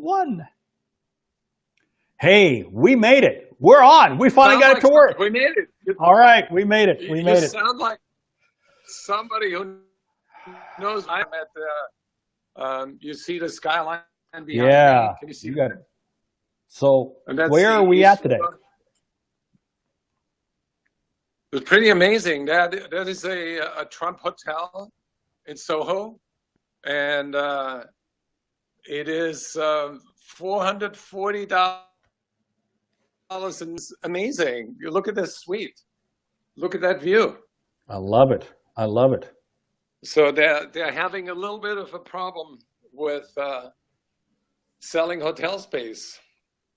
1. Hey, we made it. We're on. We finally got it to work. We made it. All right, we made it. We made it. You sound like somebody who knows. I'm at the. You see the skyline behind me. Can you see? You got it. So where the are we at today? It's pretty amazing. That is a Trump hotel in Soho, and it is $440. And it's amazing. You look at this suite. Look at that view. I love it. I love it. So they're having a little bit of a problem with selling hotel space.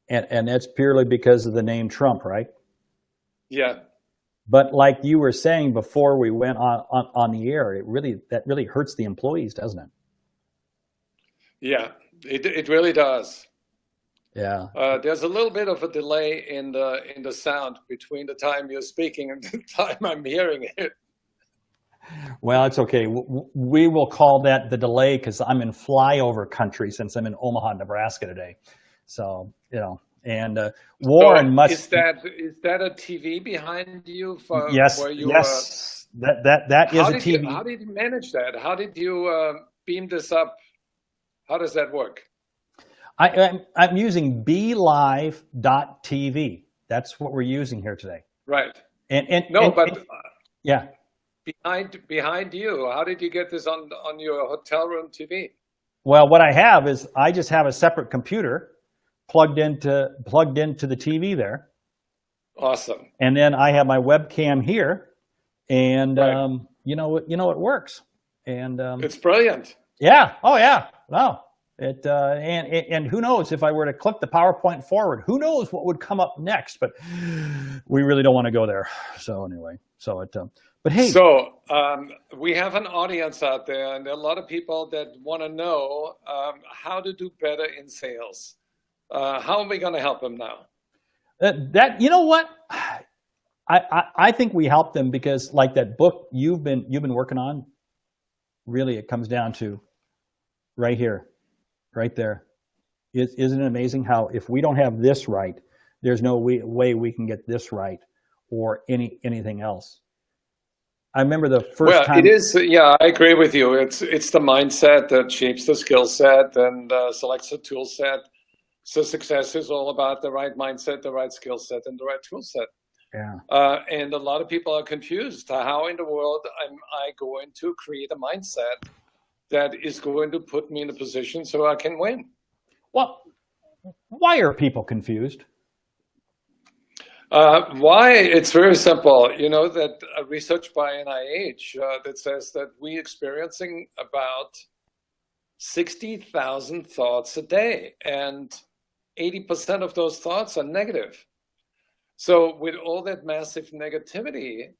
And that's purely because of the name Trump, right? Yeah. But like you were saying before we went on the air, that really hurts the employees, doesn't it? Yeah, it really does. Yeah. There's a little bit of a delay in the sound between the time you're speaking and the time I'm hearing it. Well, it's okay. We will call that the delay because I'm in flyover country since I'm in Omaha, Nebraska today. So, and Warren must. Is that a TV behind you? Yes. Yes. That is a TV. How did you manage that? How did you beam this up? How does that work? I'm using BeLive.tv. That's what we're using here today. Right. Yeah. Behind you, how did you get this on your hotel room TV? Well, what I have is I just have a separate computer plugged into the TV there. Awesome. And then I have my webcam here, and right. It works. And it's brilliant. Yeah. Oh yeah. Wow. And who knows if I were to click the PowerPoint forward, who knows what would come up next? But we really don't want to go there. So anyway, but hey. So we have an audience out there, and there are a lot of people that want to know how to do better in sales. How are we going to help them now? You know what? I think we help them because, like that book you've been working on, really it comes down to right here, right there. Isn't it amazing how if we don't have this right, there's no way we can get this right or anything else. I remember the first time. Well, it is. Yeah, I agree with you. It's the mindset that shapes the skill set and selects the tool set. So success is all about the right mindset, the right skill set, and the right tool set. Yeah. And a lot of people are confused. How in the world am I going to create a mindset that is going to put me in a position so I can win? Well, why are people confused? Why? It's very simple. You know that research by NIH that says that we're experiencing about 60,000 thoughts a day, and 80% of those thoughts are negative. So with all that massive negativity,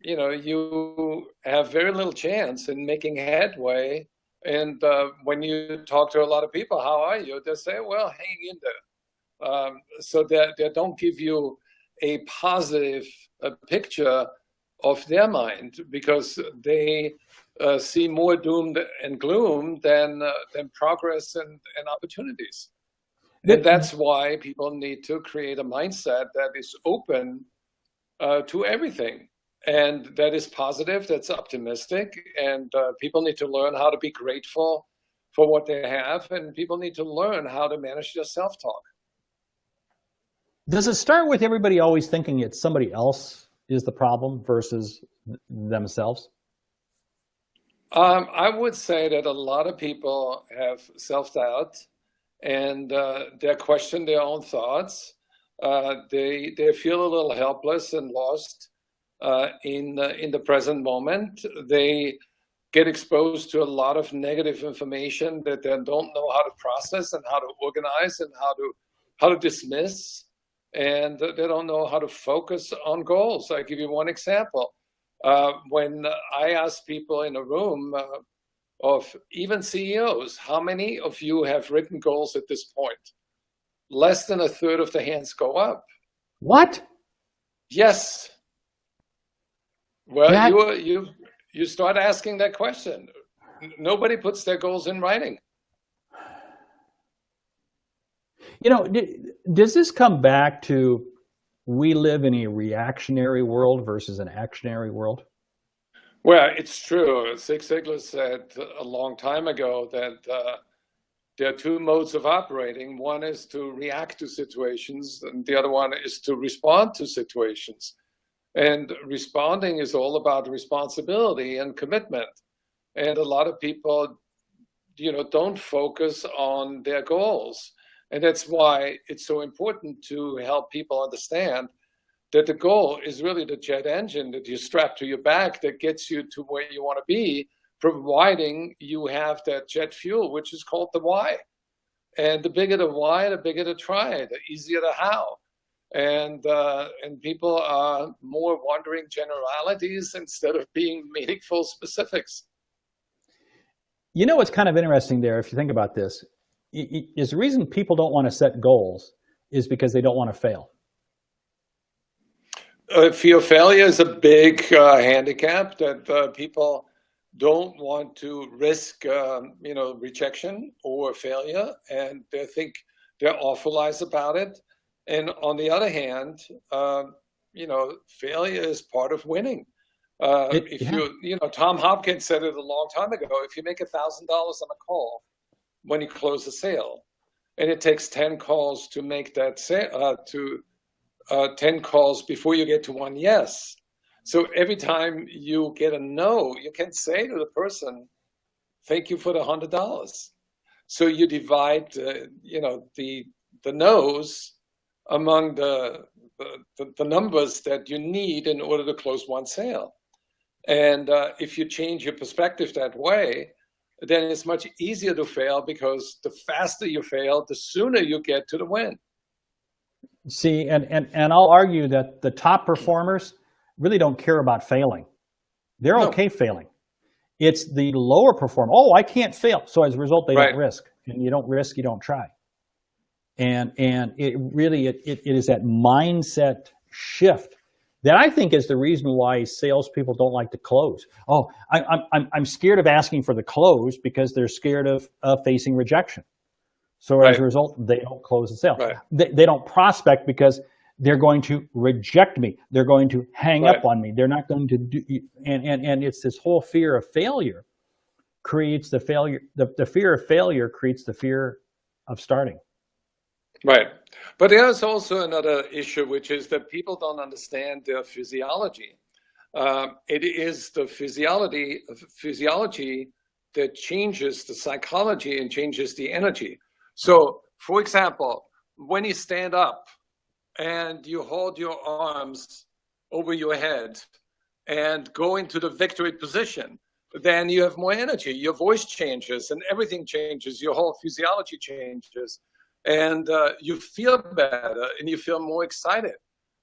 you have very little chance in making headway. And when you talk to a lot of people, how are you? They say, well, hang in there. So that they don't give you a positive picture of their mind because they see more doom and gloom than progress and opportunities. And that's why people need to create a mindset that is open to everything and that is positive, that's optimistic. And people need to learn how to be grateful for what they have. And people need to learn how to manage their self-talk. Does it start with everybody always thinking it's somebody else is the problem versus themselves? I would say that a lot of people have self-doubt and they question their own thoughts. They feel a little helpless and lost in the present moment. They get exposed to a lot of negative information that they don't know how to process and how to organize and how to dismiss. And they don't know how to focus on goals. I'll give you one example. When I ask people in a room of even CEOs, how many of you have written goals at this point? Less than a third of the hands go up. What? Yes. Well, you start asking that question. Nobody puts their goals in writing. You know, does this come back to we live in a reactionary world versus an actionary world? Well, it's true. Zig Ziglar said a long time ago that there are two modes of operating. One is to react to situations, and the other one is to respond to situations. And responding is all about responsibility and commitment. And a lot of people, don't focus on their goals. And that's why it's so important to help people understand that the goal is really the jet engine that you strap to your back that gets you to where you want to be, providing you have that jet fuel, which is called the why. And the bigger the why, the bigger the try, the easier the how. And people are more wondering generalities instead of being meaningful specifics. You know what's kind of interesting there, if you think about this, is the reason people don't want to set goals is because they don't want to fail. Fear of failure is a big handicap that people don't want to risk, rejection or failure, and they think they're awfulized about it. And on the other hand, failure is part of winning. Tom Hopkins said it a long time ago, if you make $1,000 on a call when you close a sale, and it takes 10 calls to make that sale, 10 calls before you get to one yes. So every time you get a no, you can say to the person, thank you for the $100. So you divide, the no's among the numbers that you need in order to close one sale. And if you change your perspective that way, then it's much easier to fail, because the faster you fail, the sooner you get to the win. See, and I'll argue that the top performers really don't care about failing. They're okay failing. It's the lower performer. Oh, I can't fail. So as a result, they don't risk. And you don't risk, you don't try. And it really, it is that mindset shift that I think is the reason why salespeople don't like to close. Oh, I'm scared of asking for the close because they're scared of facing rejection. So as a result, they don't close the sale. Right. They don't prospect because they're going to reject me. They're going to hang up on me. They're not going to do, and it's this whole fear of failure creates the failure. The fear of failure creates the fear of starting. Right. But there's also another issue, which is that people don't understand their physiology. It is the physiology that changes the psychology and changes the energy. So, for example, when you stand up and you hold your arms over your head and go into the victory position, then you have more energy. Your voice changes and everything changes. Your whole physiology changes. And you feel better and you feel more excited.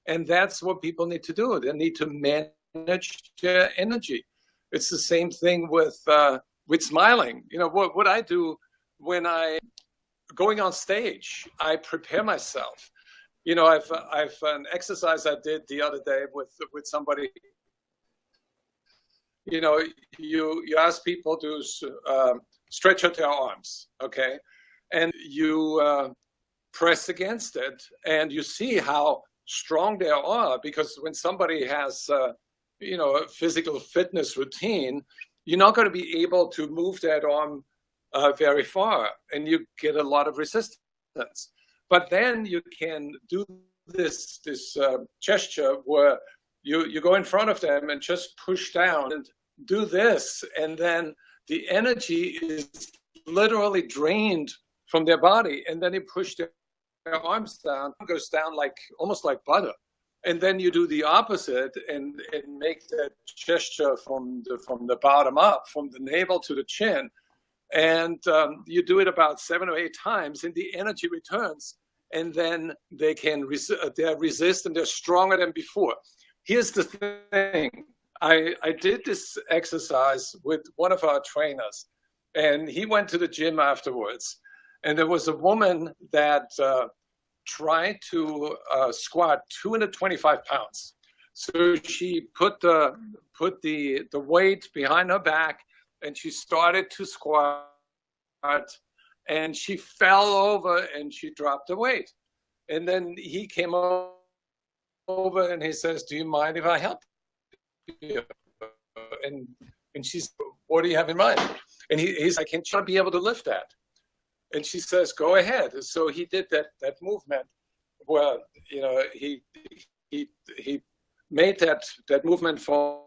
And that's what people need to do. They need to manage their energy. It's the same thing with smiling. You know, what I do when I going on stage, I prepare myself. You know, I've an exercise I did the other day with somebody. You know, you ask people to stretch out their arms, okay? And you press against it, and you see how strong they are, because when somebody has, a physical fitness routine, you're not going to be able to move that arm very far, and you get a lot of resistance. But then you can do this gesture where you go in front of them and just push down and do this, and then the energy is literally drained from their body, and then you push their arms down, it goes down like almost like butter. And then you do the opposite and make that gesture from the bottom up, from the navel to the chin. And you do it about 7 or 8 times, and the energy returns. And then they can resist, and they're stronger than before. Here's the thing. I did this exercise with one of our trainers, and he went to the gym afterwards. And there was a woman that tried to squat 225 pounds. So she put the weight behind her back, and she started to squat and she fell over and she dropped the weight. And then he came over and he says, "Do you mind if I help you?" And she's, "What do you have in mind?" And he's like, "Can you be able to lift that?" And she says, "Go ahead." So he did that movement where, you know, he made that movement from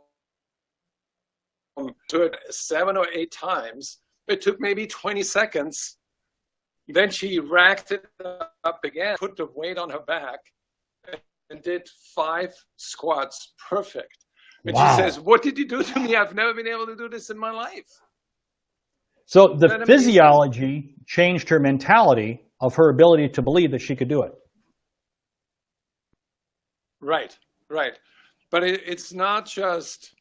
to it 7 or 8 times. It took maybe 20 seconds. Then she racked it up again, put the weight on her back, and did 5 squats perfect. And Wow. she says, "What did you do to me? I've never been able to do this in my life." So the physiology changed her mentality of her ability to believe that she could do it. Right, right. But it's not just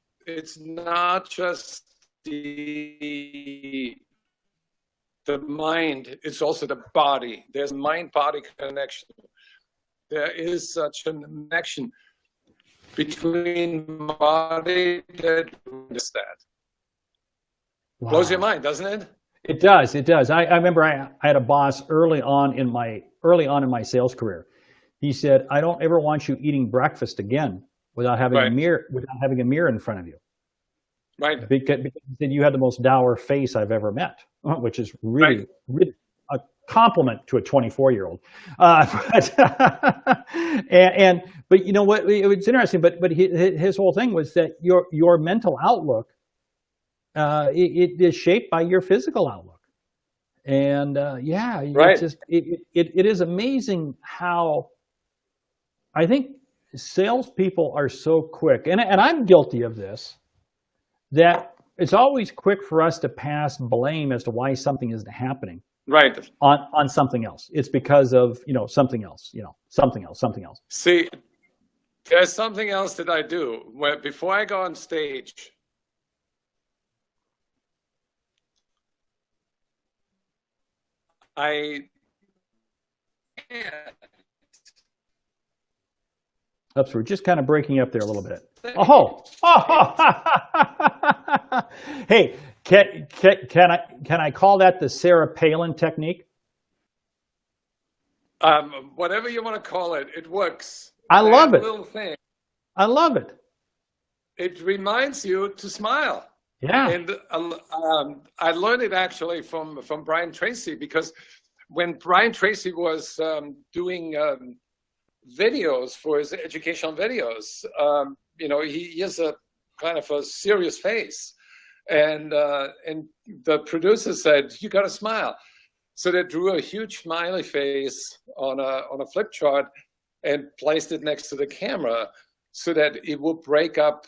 the mind, it's also the body. There's mind-body connection. There is such a connection between body that is that. Wow. Blows your mind, doesn't it? It does. It does. I remember I had a boss early on in my sales career. He said, "I don't ever want you eating breakfast again without having Right. a mirror in front of you." Right. Because he said you had the most dour face I've ever met, which is really, Right. really a compliment to a 24-year-old. But you know what? It was interesting. But his whole thing was that your mental outlook it is shaped by your physical outlook. And yeah, Right. it is amazing how I think salespeople are so quick, and I'm guilty of this, that it's always quick for us to pass blame as to why something isn't happening Right. on something else. It's because of, something else, something else. See, there's something else that I do where before I go on stage, Oops, we're just kind of breaking up there a little bit. Oh. Hey, can I call that the Sarah Palin technique? whatever you want to call it, it works. I love That it. little thing, I love it. it reminds you to smile. Yeah. And I learned it actually from Brian Tracy, because when Brian Tracy was doing videos for his educational videos, he has a kind of a serious face, and the producer said, "You got to smile." So they drew a huge smiley face on a flip chart and placed it next to the camera so that it would break up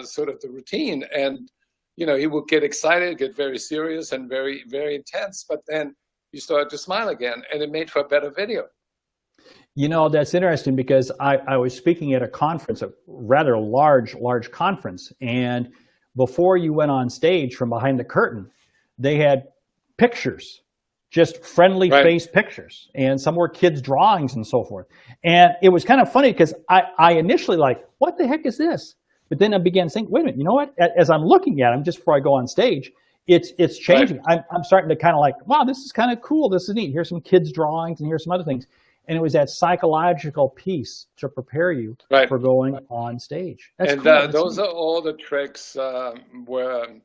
sort of the routine. And he would get excited, get very serious and very, very intense, but then you started to smile again, and it made for a better video. That's interesting, because I was speaking at a conference, a rather large conference, and before you went on stage, from behind the curtain, they had pictures, just friendly face pictures, and some were kids' drawings and so forth. And it was kind of funny, because I initially what the heck is this? But then I began thinking, wait a minute, you know what? As I'm looking at them, just before I go on stage, it's changing. Right. I'm starting to kind of wow, this is kind of cool. This is neat. Here's some kids' drawings, and here's some other things. And it was that psychological piece to prepare you for going on stage. That's cool. Those are all the tricks where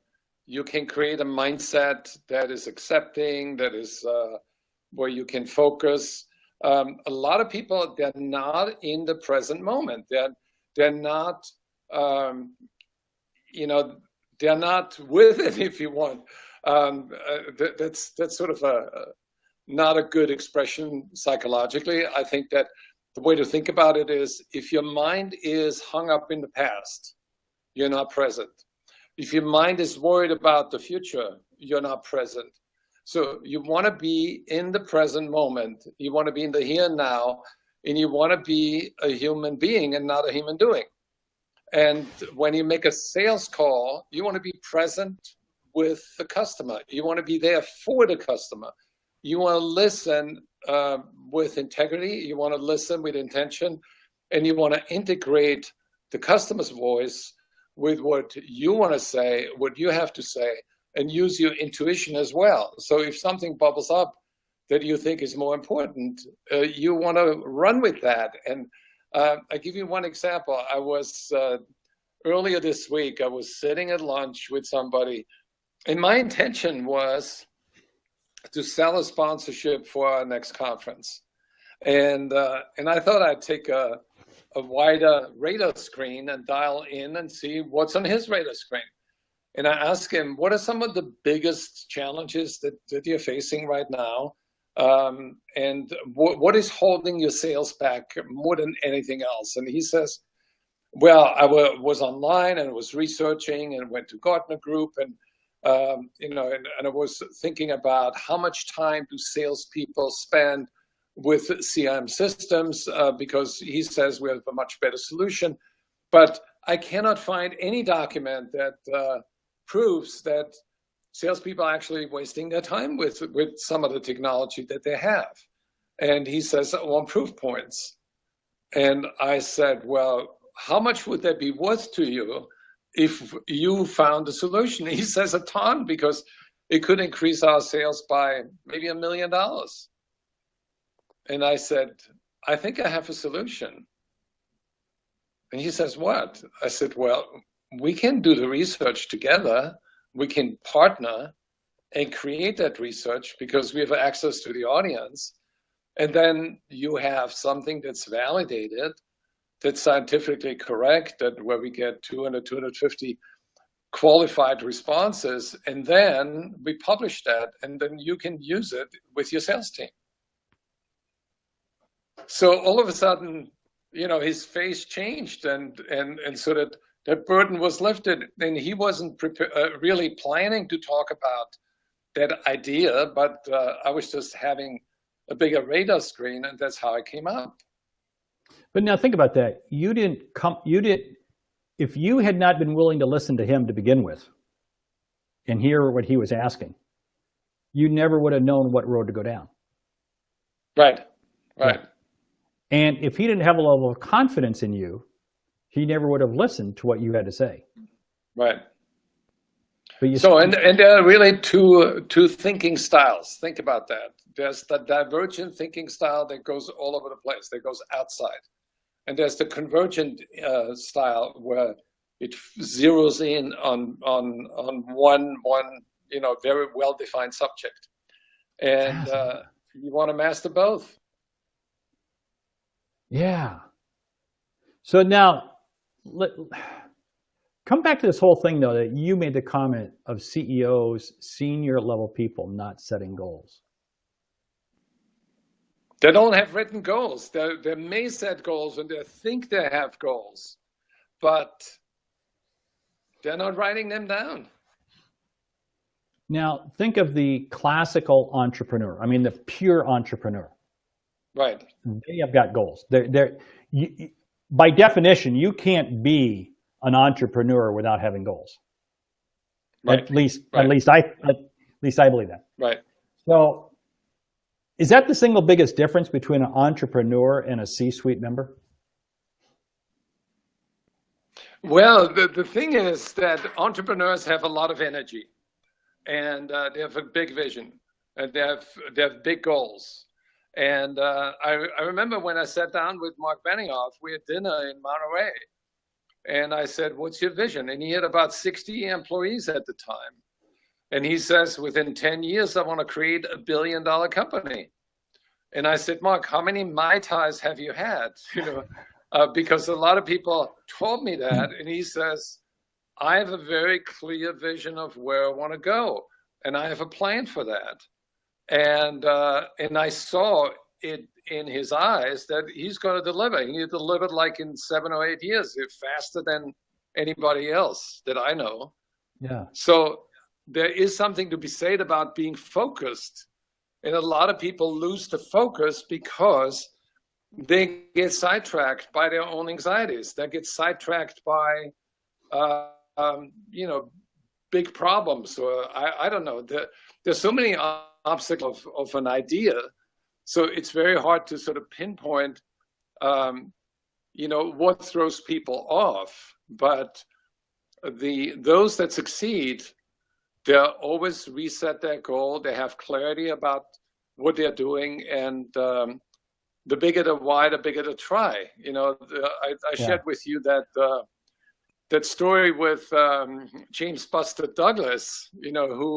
you can create a mindset that is accepting, that is where you can focus. A lot of people, they're not in the present moment. They're not, they're not with it, if you want. That's sort of not a good expression psychologically. I think that the way to think about it is, if your mind is hung up in the past, you're not present. If your mind is worried about the future, you're not present. So you want to be in the present moment. You want to be in the here and now, and you want to be a human being and not a human doing. And when you make a sales call, you want to be present with the customer. You want to be there for the customer. You want to listen with integrity. You want to listen with intention, and you want to integrate the customer's voice with what you want to say, what you have to say, and use your intuition as well. So if something bubbles up that you think is more important, you want to run with that. And I give you one example. I was earlier this week, I was sitting at lunch with somebody, and my intention was to sell a sponsorship for our next conference. And I thought I'd take a wider radar screen and dial in and see what's on his radar screen. And I asked him, what are some of the biggest challenges that you're facing right now? And what is holding your sales back more than anything else? And he says, well, I was online and was researching and went to Gartner Group and I was thinking about how much time do salespeople spend with CRM systems, because he says we have a much better solution. But I cannot find any document that proves that salespeople are actually wasting their time with some of the technology that they have. And he says, I want proof points. And I said, well, how much would that be worth to you if you found a solution? He says a ton, because it could increase our sales by maybe $1 million. And I said, I think I have a solution. And he says, what? I said, well, we can do the research together. We can partner and create that research because we have access to the audience. And then you have something that's validated, that's scientifically correct, that where we get 200, 250 qualified responses. And then we publish that, and then you can use it with your sales team. So all of a sudden, his face changed, and so that burden was lifted. And he wasn't really planning to talk about that idea, but I was just having a bigger radar screen, and that's how it came up. But now think about that. If you had not been willing to listen to him to begin with and hear what he was asking, you never would have known what road to go down. Right. Yeah. And if he didn't have a level of confidence in you, he never would have listened to what you had to say. Right. But and there are really two thinking styles. Think about that. There's the divergent thinking style that goes all over the place, that goes outside. And there's the convergent style where it zeroes in on one very well-defined subject. And you want to master both. Yeah. So now, come back to this whole thing, though, that you made the comment of CEOs, senior level people, not setting goals. They don't have written goals. They may set goals and they think they have goals, but they're not writing them down. Now, think of the classical entrepreneur. I mean, the pure entrepreneur. Right. They have got goals. By definition, you can't be an entrepreneur without having goals. Right. At least I believe that. Right. So, is that the single biggest difference between an entrepreneur and a C-suite member? Well, the thing is that entrepreneurs have a lot of energy, and they have a big vision, and they have big goals. And I remember when I sat down with Mark Benioff, we had dinner in Monterey, and I said, what's your vision? And he had about 60 employees at the time. And he says, within 10 years, I want to create $1 billion company. And I said, Mark, how many Mai Tais have you had? Because a lot of people told me that. And he says, I have a very clear vision of where I want to go. And I have a plan for that. And I saw it in his eyes that he's going to deliver. He delivered like in 7 or 8 years, faster than anybody else that I know. Yeah. So there is something to be said about being focused. And a lot of people lose the focus because they get sidetracked by their own anxieties. They get sidetracked by, big problems. Or I don't know. There's so many obstacles of an idea. So it's very hard to sort of pinpoint, what throws people off. But those that succeed, they always reset their goal. They have clarity about what they're doing, and the bigger the why, the bigger the try. I Yeah. shared with you that story with James Buster Douglas, who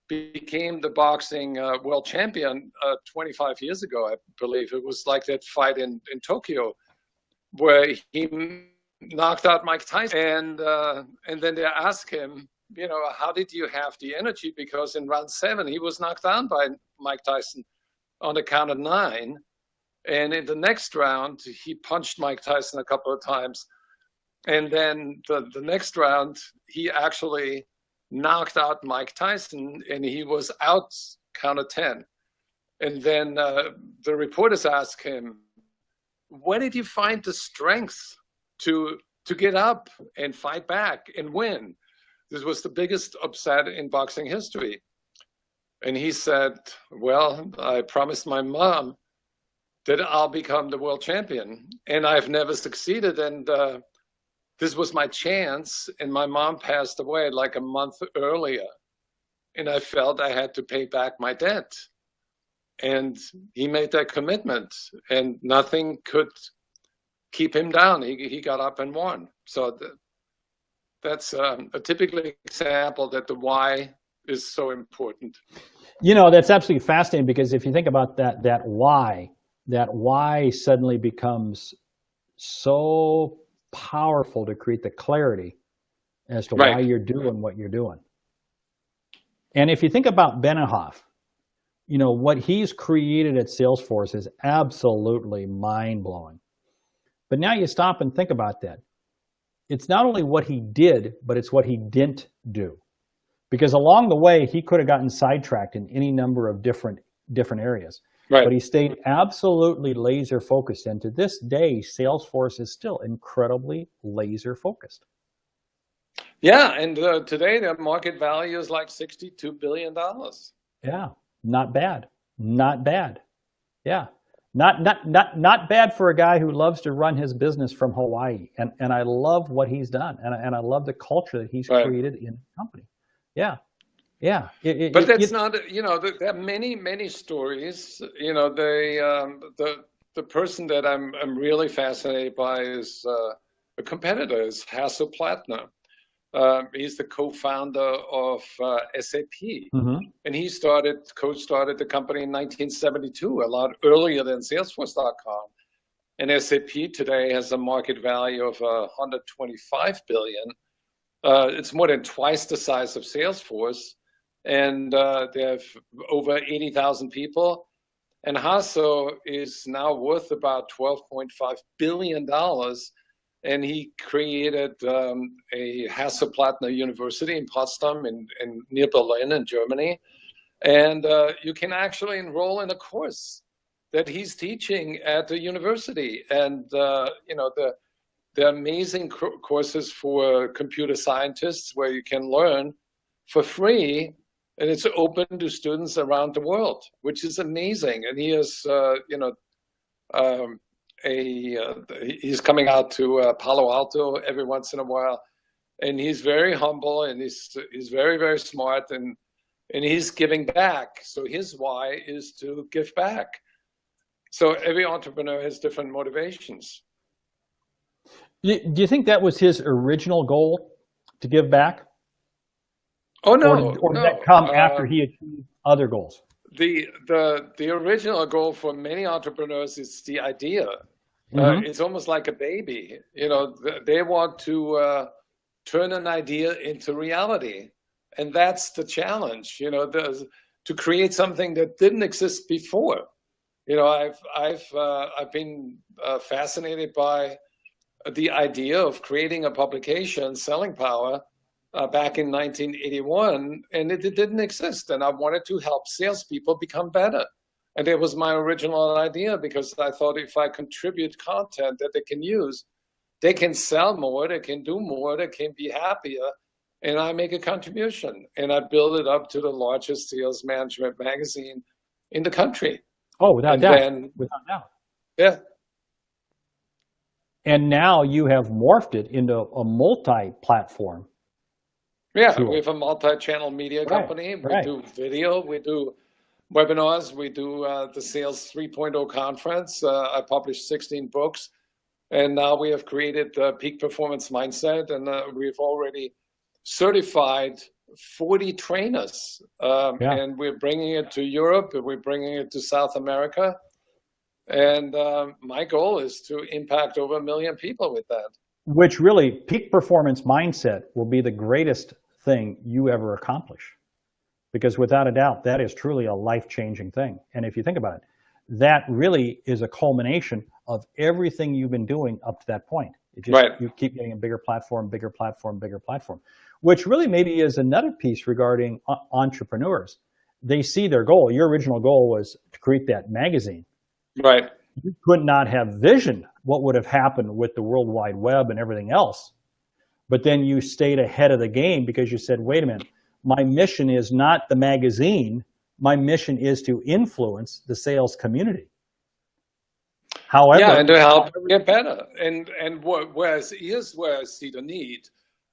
became the boxing world champion 25 years ago, I believe. It was like that fight in Tokyo where he knocked out Mike Tyson. And then they asked him, how did you have the energy? Because in round 7, he was knocked down by Mike Tyson on the count of 9. And in the next round, he punched Mike Tyson a couple of times. And then the next round, he actually knocked out Mike Tyson, and he was out count of 10. And then the reporters asked him, where did you find the strength to get up and fight back and win? This was the biggest upset in boxing history. And he said, well, I promised my mom that I'll become the world champion, and I've never succeeded. And this was my chance, and my mom passed away like a month earlier, and I felt I had to pay back my debt. And he made that commitment, and nothing could keep him down. He got up and won. So that's a typical example that the why is so important. That's absolutely fascinating, because if you think about that why suddenly becomes so powerful to create the clarity as to why you're doing what you're doing. And if you think about Benioff, what he's created at Salesforce is absolutely mind-blowing. But now you stop and think about that. It's not only what he did, but it's what he didn't do. Because along the way, he could have gotten sidetracked in any number of different areas. Right. But he stayed absolutely laser focused. And to this day, Salesforce is still incredibly laser focused. Yeah, and today their market value is like $62 billion. Yeah, not bad. Not bad. Yeah. Not bad for a guy who loves to run his business from Hawaii. And I love what he's done. And I love the culture that he's created in the company. Yeah. Yeah. But that's not, there are many stories. The person that I'm really fascinated by is a competitor, is Hasso Plattner. He's the co-founder of SAP. Mm-hmm. And he co-started the company in 1972, a lot earlier than Salesforce.com. And SAP today has a market value of $125 billion. It's more than twice the size of Salesforce. And they have over 80,000 people. And Hasso is now worth about $12.5 billion. And he created a Hasso-Plattner University in Potsdam, near Berlin in Germany. And you can actually enroll in a course that he's teaching at the university. And, there are amazing courses for computer scientists where you can learn for free. And it's open to students around the world, which is amazing. And he is, he's coming out to Palo Alto every once in a while, and he's very humble, and he's very, very smart, and he's giving back. So his why is to give back. So every entrepreneur has different motivations. Do you think that was his original goal, to give back? Oh, no. Or did that come after he achieved other goals? The original goal for many entrepreneurs is the idea. Mm-hmm. It's almost like a baby. They want to turn an idea into reality, and that's the challenge. To create something that didn't exist before. I've been fascinated by the idea of creating a publication, Selling Power, back in 1981, and it didn't exist. And I wanted to help salespeople become better. And it was my original idea, because I thought if I contribute content that they can use, they can sell more, they can do more, they can be happier, and I make a contribution. And I build it up to the largest sales management magazine in the country. Oh, without doubt. Without doubt. Yeah. And now you have morphed it into a multi-platform Yeah, we tool. have a multi-channel media Right, company. We right. do video, we do webinars, we do the Sales 3.0 conference. I published 16 books, and now we have created the Peak Performance Mindset, and we've already certified 40 trainers, Yeah. and we're bringing it to Europe, and we're bringing it to South America. And my goal is to impact over 1 million people with that. Which really, peak performance mindset will be the greatest thing you ever accomplish. Because without a doubt, that is truly a life-changing thing. And if you think about it, that really is a culmination of everything you've been doing up to that point. It just, Right. you keep getting a bigger platform, bigger platform, bigger platform, which really maybe is another piece regarding entrepreneurs. They see their goal. Your original goal was to create that magazine. Right. You could not have visioned what would have happened with the World Wide Web and everything else. But then you stayed ahead of the game because you said, wait a minute, my mission is not the magazine. My mission is to influence the sales community. However, Yeah, and to help get better. And here's where I see the need.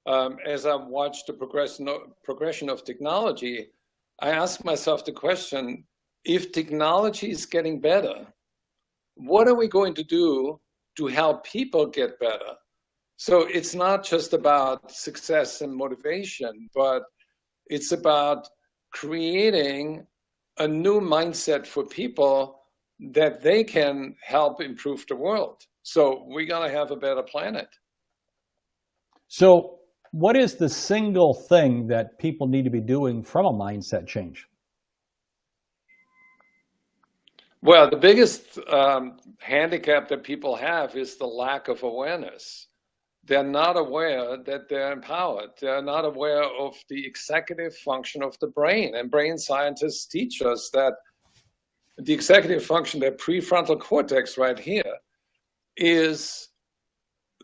As I watch the progression of technology, I ask myself the question, if technology is getting better, what are we going to do to help people get better? So it's not just about success and motivation, but it's about creating a new mindset for people that they can help improve the world. So we're going to have a better planet. So what is the single thing that people need to be doing from a mindset change? Well, the biggest handicap that people have is the lack of awareness. They're not aware that they're empowered. They're not aware of the executive function of the brain. And brain scientists teach us that the executive function, the prefrontal cortex right here, is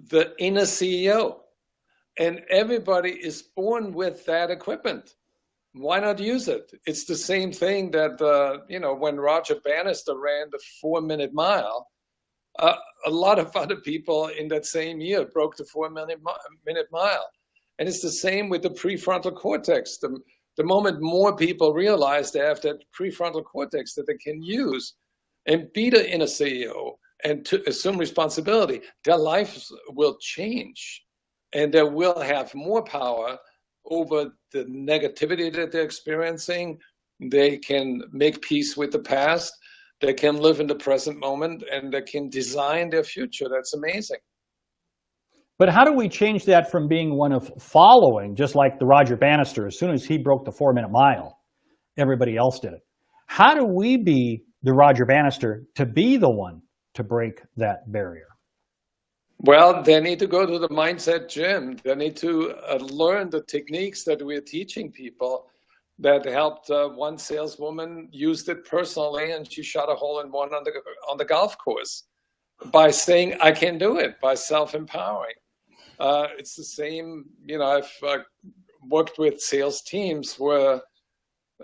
the inner CEO. And everybody is born with that equipment. Why not use it? It's the same thing that, when Roger Bannister ran the 4-minute mile, a lot of other people in that same year broke the 4-minute mile. And it's the same with the prefrontal cortex. The moment more people realize they have that prefrontal cortex that they can use and be the inner CEO and to assume responsibility, their lives will change and they will have more power over the negativity that they're experiencing. They can make peace with the past. They can live in the present moment and they can design their future. That's amazing. But how do we change that from being one of following, just like the Roger Bannister, as soon as he broke the 4-minute mile, everybody else did it? How do we be the Roger Bannister to be the one to break that barrier? Well, they need to go to the mindset gym. They need to learn the techniques that we're teaching people that helped one saleswoman used it personally, and she shot a hole in one on the golf course by saying, I can do it, by self-empowering. It's the same, I've worked with sales teams where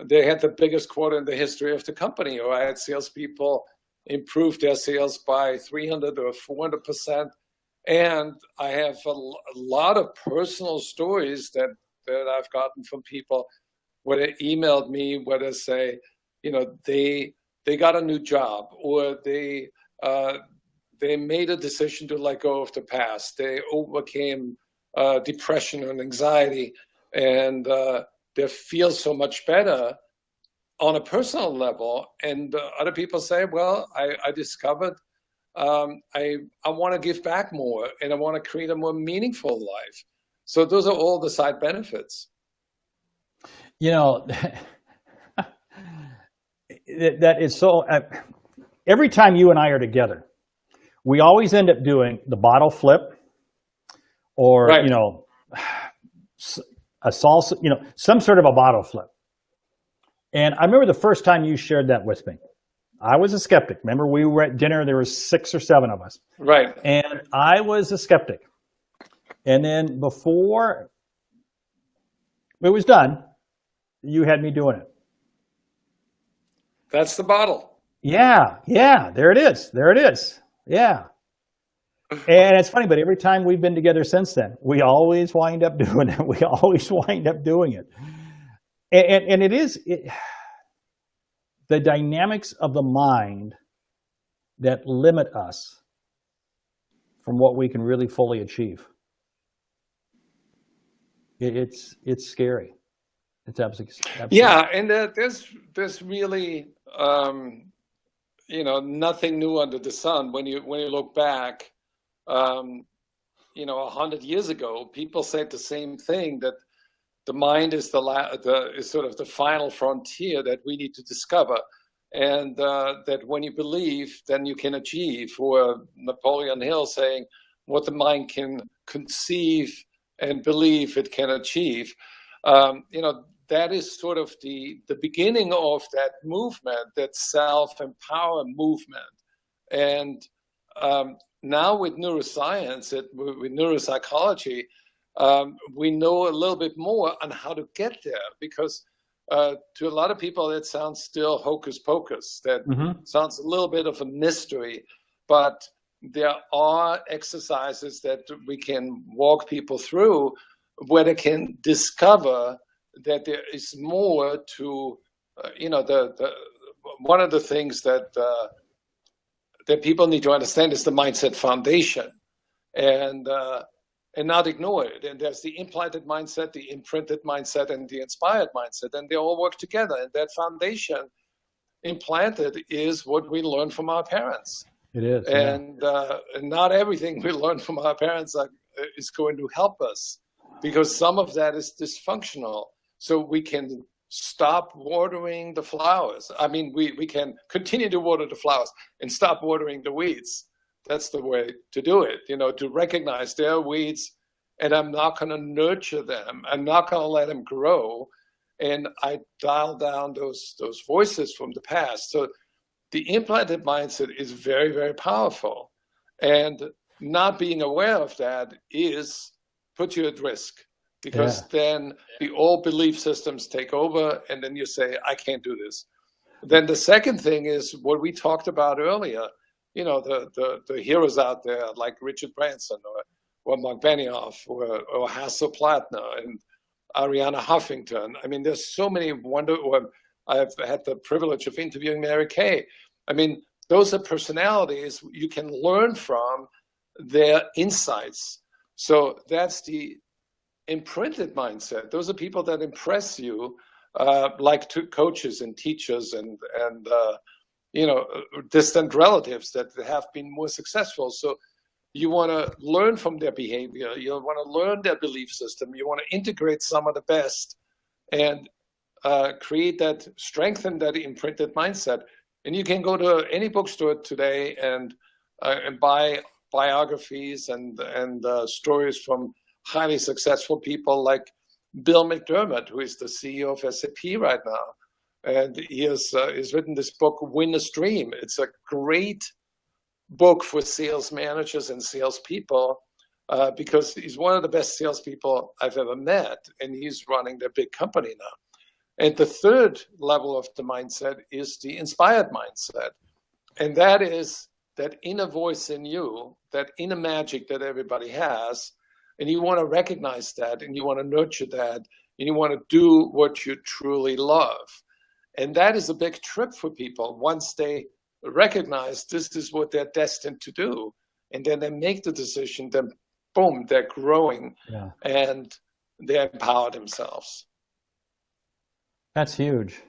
they had the biggest quota in the history of the company, or I had salespeople improve their sales by 300 or 400%. And I have a lot of personal stories that I've gotten from people where they emailed me, where they say, they got a new job, or they made a decision to let go of the past. They overcame depression and anxiety, and they feel so much better on a personal level. And other people say, well, I discovered I want to give back more, and I want to create a more meaningful life. So those are all the side benefits. That is so, every time you and I are together, we always end up doing the bottle flip or, Right. A salsa, some sort of a bottle flip. And I remember the first time you shared that with me. I was a skeptic. Remember, we were at dinner, there was 6 or 7 of us. Right. And I was a skeptic. And then before it was done, you had me doing it. That's the bottle. Yeah, there it is. Yeah. And it's funny, but every time we've been together since then, we always wind up doing it. We always wind up doing it. And the dynamics of the mind that limit us from what we can really fully achieve. It's scary. It's absolutely. Yeah, and there's really nothing new under the sun when you look back. 100 years ago, people said the same thing, that the mind is is sort of the final frontier that we need to discover, and that when you believe, then you can achieve. Or Napoleon Hill saying, what the mind can conceive and believe it can achieve. That is sort of the beginning of that movement, that self-empower movement. And now with neuroscience, with neuropsychology, we know a little bit more on how to get there, because to a lot of people, it sounds still hocus pocus. That sounds a little bit of a mystery, but there are exercises that we can walk people through where they can discover that there is more to, one of the things that people need to understand is the mindset foundation, and not ignore it. And there's the implanted mindset, the imprinted mindset, and the inspired mindset, and they all work together. And that foundation implanted is what we learn from our parents. It is, and not everything we learn from our parents is going to help us, because some of that is dysfunctional. So we can stop watering the flowers. I mean, we can continue to water the flowers and stop watering the weeds. That's the way to do it, to recognize there are weeds, and I'm not going to nurture them. I'm not going to let them grow. And I dial down those voices from the past. So the implanted mindset is very, very powerful. And not being aware of that puts you at risk, because then the old belief systems take over, and then you say, I can't do this. Then the second thing is what we talked about earlier, the heroes out there like Richard Branson or Mark Benioff or Hasso Plattner and Arianna Huffington. I mean, there's so many I've had the privilege of interviewing Mary Kay. I mean, those are personalities you can learn from their insights. So that's the imprinted mindset. Those are people that impress you, like coaches and teachers and distant relatives that have been more successful. So you want to learn from their behavior. You want to learn their belief system. You want to integrate some of the best and strengthen that imprinted mindset. And you can go to any bookstore today and buy biographies and stories from highly successful people like Bill McDermott, who is the CEO of SAP right now. And he has written this book, Win a Stream. It's a great book for sales managers and salespeople because he's one of the best salespeople I've ever met, and he's running their big company now. And the third level of the mindset is the inspired mindset. And that is that inner voice in you, that inner magic that everybody has. And you want to recognize that, and you want to nurture that, and you want to do what you truly love. And that is a big trip for people once they recognize this is what they're destined to do. And then they make the decision, then boom, they're growing and they empower themselves. That's huge.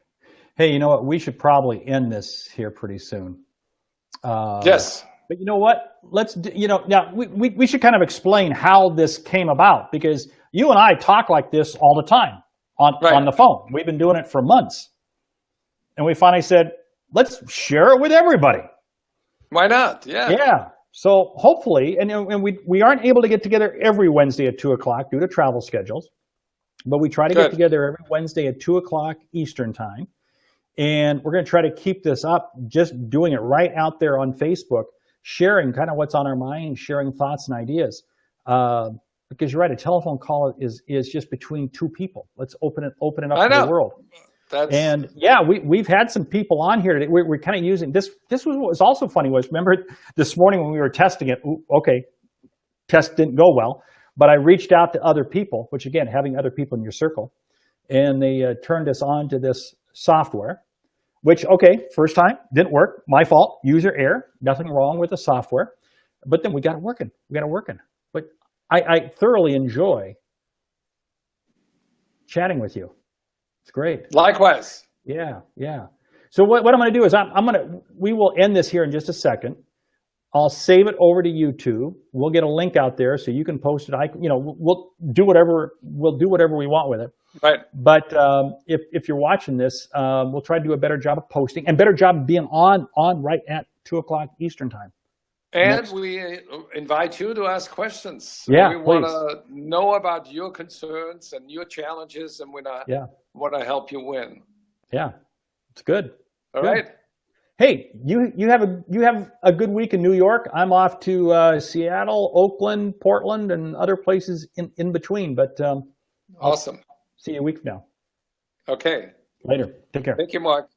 Hey, you know what? We should probably end this here pretty soon. Yes. But you know what? Now we should kind of explain how this came about, because you and I talk like this all the time on the phone. We've been doing it for months. And we finally said, let's share it with everybody. Why not? Yeah. Yeah. So hopefully, and we aren't able to get together every Wednesday at 2:00 due to travel schedules, but we try to get together every Wednesday at 2:00 Eastern time. And we're going to try to keep this up, just doing it right out there on Facebook, sharing kind of what's on our mind, sharing thoughts and ideas. Because you're right, a telephone call is just between two people. Let's open it up to the world. And yeah, we've had some people on here today. We're kind of using this. This was what was also funny was, remember this morning when we were testing it, okay, test didn't go well, but I reached out to other people, which again, having other people in your circle, and they turned us on to this software, which, okay, first time, didn't work, my fault, user error, nothing wrong with the software, but then we got it working, But I thoroughly enjoy chatting with you. It's great. Likewise. Yeah, yeah. So what I'm going to do is we will end this here in just a second. I'll save it over to YouTube. We'll get a link out there so you can post it. We'll do whatever we want with it. Right. But if you're watching this, we'll try to do a better job of posting and better job of being on right at 2:00 Eastern time. And we invite you to ask questions. Yeah, we want to know about your concerns and your challenges, and we want to help you win. Yeah, it's good. All right. Hey, you have a good week in New York. I'm off to Seattle, Oakland, Portland, and other places in between. But awesome. See you a week from now. Okay. Later. Take care. Thank you, Mark.